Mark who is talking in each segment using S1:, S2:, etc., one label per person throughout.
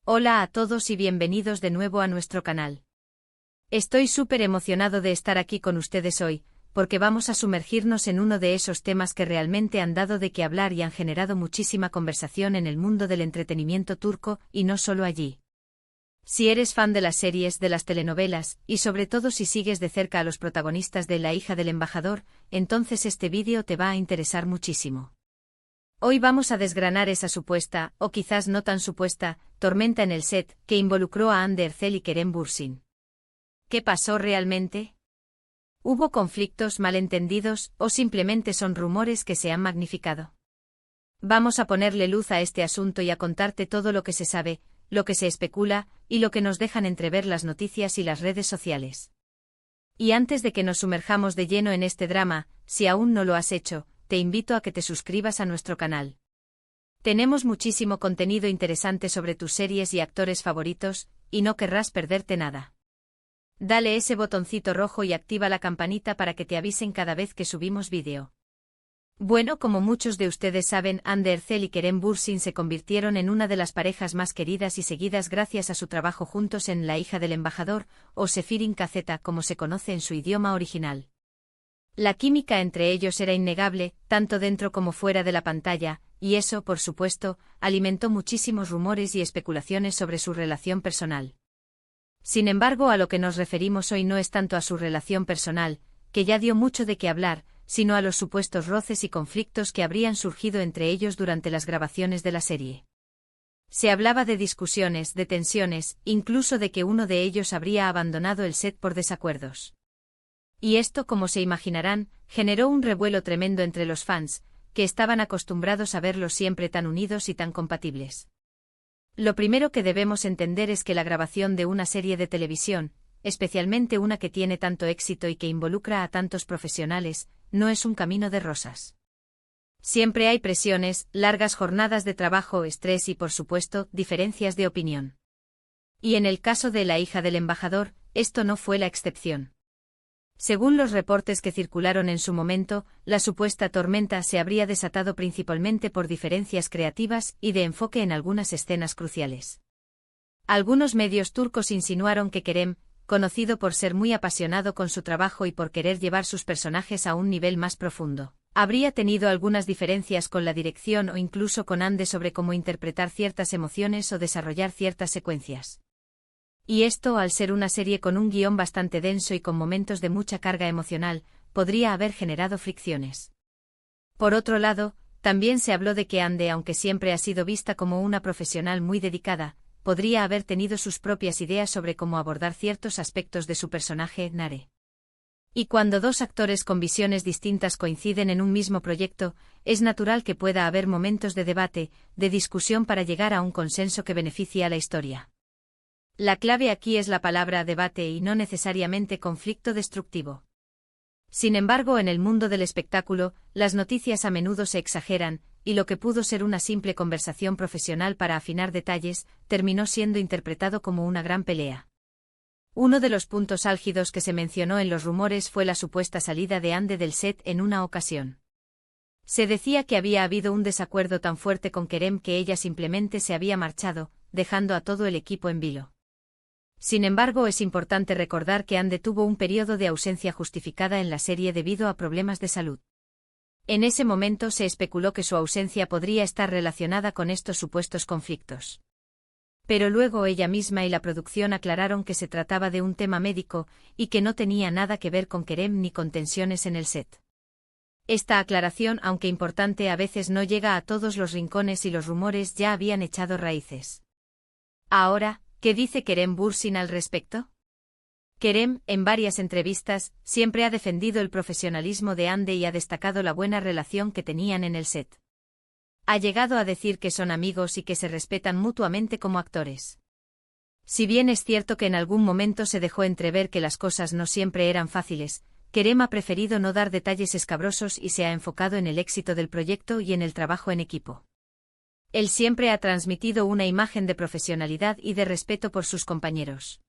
S1: Hola a todos y bienvenidos de nuevo a nuestro canal. Estoy súper emocionado de estar aquí con ustedes hoy, porque vamos a sumergirnos en uno de esos temas que realmente han dado de qué hablar y han generado muchísima conversación en el mundo del entretenimiento turco, y no solo allí. Si eres fan de las series, de las telenovelas, y sobre todo si sigues de cerca a los protagonistas de La hija del embajador, entonces este vídeo te va a interesar muchísimo. Hoy vamos a desgranar esa supuesta, o quizás no tan supuesta, tormenta en el set, que involucró a Hande Erçel y Kerem Bürsin. ¿Qué pasó realmente? ¿Hubo conflictos, malentendidos, o simplemente son rumores que se han magnificado? Vamos a ponerle luz a este asunto y a contarte todo lo que se sabe, lo que se especula, y lo que nos dejan entrever las noticias y las redes sociales. Y antes de que nos sumerjamos de lleno en este drama, si aún no lo has hecho, te invito a que te suscribas a nuestro canal. Tenemos muchísimo contenido interesante sobre tus series y actores favoritos, y no querrás perderte nada. Dale ese botoncito rojo y activa la campanita para que te avisen cada vez que subimos vídeo. Bueno, como muchos de ustedes saben, Hande Erçel y Kerem Bürsin se convirtieron en una de las parejas más queridas y seguidas gracias a su trabajo juntos en La hija del embajador, o Sefirin Kazeta como se conoce en su idioma original. La química entre ellos era innegable, tanto dentro como fuera de la pantalla, y eso, por supuesto, alimentó muchísimos rumores y especulaciones sobre su relación personal. Sin embargo, a lo que nos referimos hoy no es tanto a su relación personal, que ya dio mucho de qué hablar, sino a los supuestos roces y conflictos que habrían surgido entre ellos durante las grabaciones de la serie. Se hablaba de discusiones, de tensiones, incluso de que uno de ellos habría abandonado el set por desacuerdos. Y esto, como se imaginarán, generó un revuelo tremendo entre los fans, que estaban acostumbrados a verlos siempre tan unidos y tan compatibles. Lo primero que debemos entender es que la grabación de una serie de televisión, especialmente una que tiene tanto éxito y que involucra a tantos profesionales, no es un camino de rosas. Siempre hay presiones, largas jornadas de trabajo, estrés y, por supuesto, diferencias de opinión. Y en el caso de La hija del embajador, esto no fue la excepción. Según los reportes que circularon en su momento, la supuesta tormenta se habría desatado principalmente por diferencias creativas y de enfoque en algunas escenas cruciales. Algunos medios turcos insinuaron que Kerem, conocido por ser muy apasionado con su trabajo y por querer llevar sus personajes a un nivel más profundo, habría tenido algunas diferencias con la dirección o incluso con Hande sobre cómo interpretar ciertas emociones o desarrollar ciertas secuencias. Y esto, al ser una serie con un guión bastante denso y con momentos de mucha carga emocional, podría haber generado fricciones. Por otro lado, también se habló de que Hande, aunque siempre ha sido vista como una profesional muy dedicada, podría haber tenido sus propias ideas sobre cómo abordar ciertos aspectos de su personaje, Nare. Y cuando dos actores con visiones distintas coinciden en un mismo proyecto, es natural que pueda haber momentos de debate, de discusión para llegar a un consenso que beneficie a la historia. La clave aquí es la palabra debate y no necesariamente conflicto destructivo. Sin embargo, en el mundo del espectáculo, las noticias a menudo se exageran, y lo que pudo ser una simple conversación profesional para afinar detalles, terminó siendo interpretado como una gran pelea. Uno de los puntos álgidos que se mencionó en los rumores fue la supuesta salida de Hande del set en una ocasión. Se decía que había habido un desacuerdo tan fuerte con Kerem que ella simplemente se había marchado, dejando a todo el equipo en vilo. Sin embargo, es importante recordar que Hande tuvo un periodo de ausencia justificada en la serie debido a problemas de salud. En ese momento se especuló que su ausencia podría estar relacionada con estos supuestos conflictos. Pero luego ella misma y la producción aclararon que se trataba de un tema médico, y que no tenía nada que ver con Kerem ni con tensiones en el set. Esta aclaración, aunque importante, a veces no llega a todos los rincones y los rumores ya habían echado raíces. Ahora, ¿qué dice Kerem Bürsin al respecto? Kerem, en varias entrevistas, siempre ha defendido el profesionalismo de Hande y ha destacado la buena relación que tenían en el set. Ha llegado a decir que son amigos y que se respetan mutuamente como actores. Si bien es cierto que en algún momento se dejó entrever que las cosas no siempre eran fáciles, Kerem ha preferido no dar detalles escabrosos y se ha enfocado en el éxito del proyecto y en el trabajo en equipo. Él siempre ha transmitido una imagen de profesionalidad y de respeto por sus compañeros.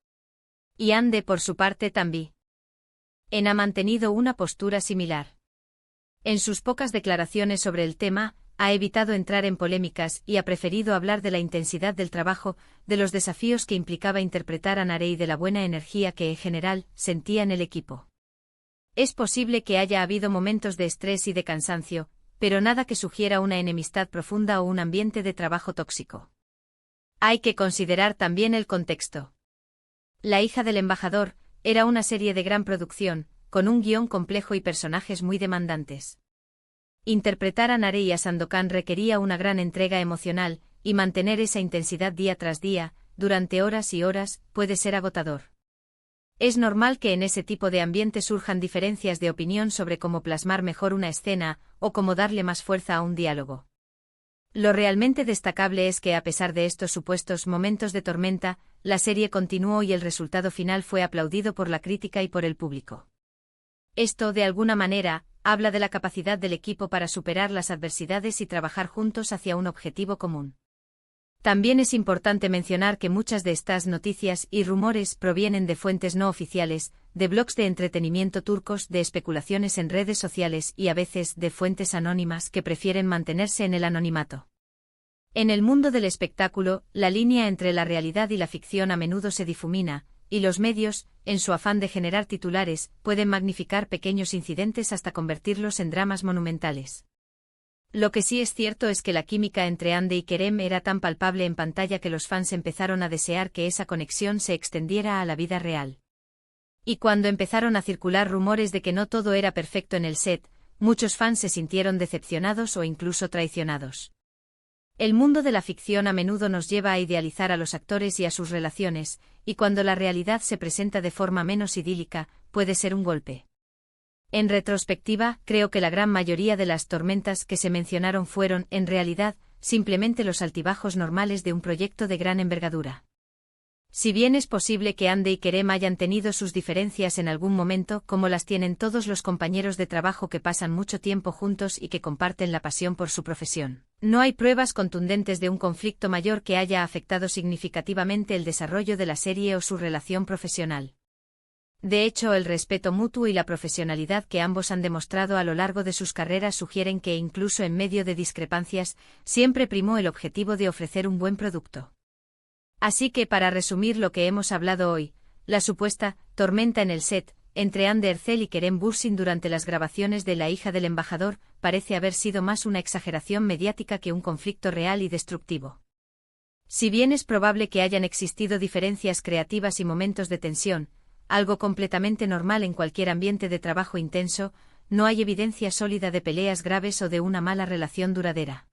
S1: Y Hande, por su parte, también ha mantenido una postura similar. En sus pocas declaraciones sobre el tema, ha evitado entrar en polémicas y ha preferido hablar de la intensidad del trabajo, de los desafíos que implicaba interpretar a Nare y de la buena energía que en general sentía en el equipo. Es posible que haya habido momentos de estrés y de cansancio, pero nada que sugiera una enemistad profunda o un ambiente de trabajo tóxico. Hay que considerar también el contexto. La hija del embajador era una serie de gran producción, con un guión complejo y personajes muy demandantes. Interpretar a Nare y a Sandokan requería una gran entrega emocional, y mantener esa intensidad día tras día, durante horas y horas, puede ser agotador. Es normal que en ese tipo de ambiente surjan diferencias de opinión sobre cómo plasmar mejor una escena, o cómo darle más fuerza a un diálogo. Lo realmente destacable es que a pesar de estos supuestos momentos de tormenta, la serie continuó y el resultado final fue aplaudido por la crítica y por el público. Esto, de alguna manera, habla de la capacidad del equipo para superar las adversidades y trabajar juntos hacia un objetivo común. También es importante mencionar que muchas de estas noticias y rumores provienen de fuentes no oficiales, de blogs de entretenimiento turcos, de especulaciones en redes sociales y a veces de fuentes anónimas que prefieren mantenerse en el anonimato. En el mundo del espectáculo, la línea entre la realidad y la ficción a menudo se difumina, y los medios, en su afán de generar titulares, pueden magnificar pequeños incidentes hasta convertirlos en dramas monumentales. Lo que sí es cierto es que la química entre Hande y Kerem era tan palpable en pantalla que los fans empezaron a desear que esa conexión se extendiera a la vida real. Y cuando empezaron a circular rumores de que no todo era perfecto en el set, muchos fans se sintieron decepcionados o incluso traicionados. El mundo de la ficción a menudo nos lleva a idealizar a los actores y a sus relaciones, y cuando la realidad se presenta de forma menos idílica, puede ser un golpe. En retrospectiva, creo que la gran mayoría de las tormentas que se mencionaron fueron, en realidad, simplemente los altibajos normales de un proyecto de gran envergadura. Si bien es posible que Hande y Kerem hayan tenido sus diferencias en algún momento, como las tienen todos los compañeros de trabajo que pasan mucho tiempo juntos y que comparten la pasión por su profesión, no hay pruebas contundentes de un conflicto mayor que haya afectado significativamente el desarrollo de la serie o su relación profesional. De hecho, el respeto mutuo y la profesionalidad que ambos han demostrado a lo largo de sus carreras sugieren que incluso en medio de discrepancias, siempre primó el objetivo de ofrecer un buen producto. Así que para resumir lo que hemos hablado hoy, la supuesta tormenta en el set, entre Hande Erçel y Kerem Bürsin durante las grabaciones de La hija del embajador, parece haber sido más una exageración mediática que un conflicto real y destructivo. Si bien es probable que hayan existido diferencias creativas y momentos de tensión, algo completamente normal en cualquier ambiente de trabajo intenso, no hay evidencia sólida de peleas graves o de una mala relación duradera.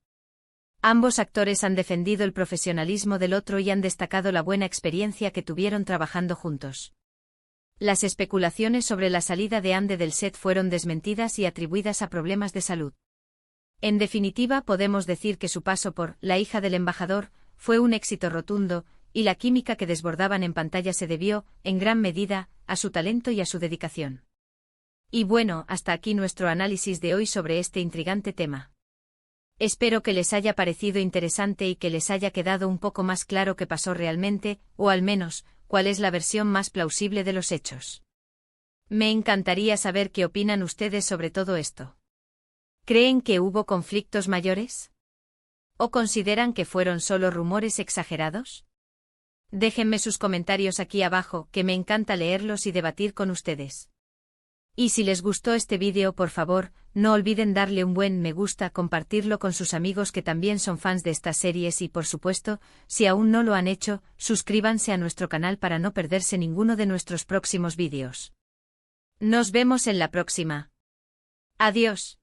S1: Ambos actores han defendido el profesionalismo del otro y han destacado la buena experiencia que tuvieron trabajando juntos. Las especulaciones sobre la salida de Hande del set fueron desmentidas y atribuidas a problemas de salud. En definitiva, podemos decir que su paso por La hija del embajador fue un éxito rotundo, y la química que desbordaban en pantalla se debió, en gran medida, a su talento y a su dedicación. Y bueno, hasta aquí nuestro análisis de hoy sobre este intrigante tema. Espero que les haya parecido interesante y que les haya quedado un poco más claro qué pasó realmente, o al menos, cuál es la versión más plausible de los hechos. Me encantaría saber qué opinan ustedes sobre todo esto. ¿Creen que hubo conflictos mayores? ¿O consideran que fueron solo rumores exagerados? Déjenme sus comentarios aquí abajo, que me encanta leerlos y debatir con ustedes. Y si les gustó este vídeo, por favor, no olviden darle un buen me gusta, compartirlo con sus amigos que también son fans de estas series y, por supuesto, si aún no lo han hecho, suscríbanse a nuestro canal para no perderse ninguno de nuestros próximos vídeos. Nos vemos en la próxima. Adiós.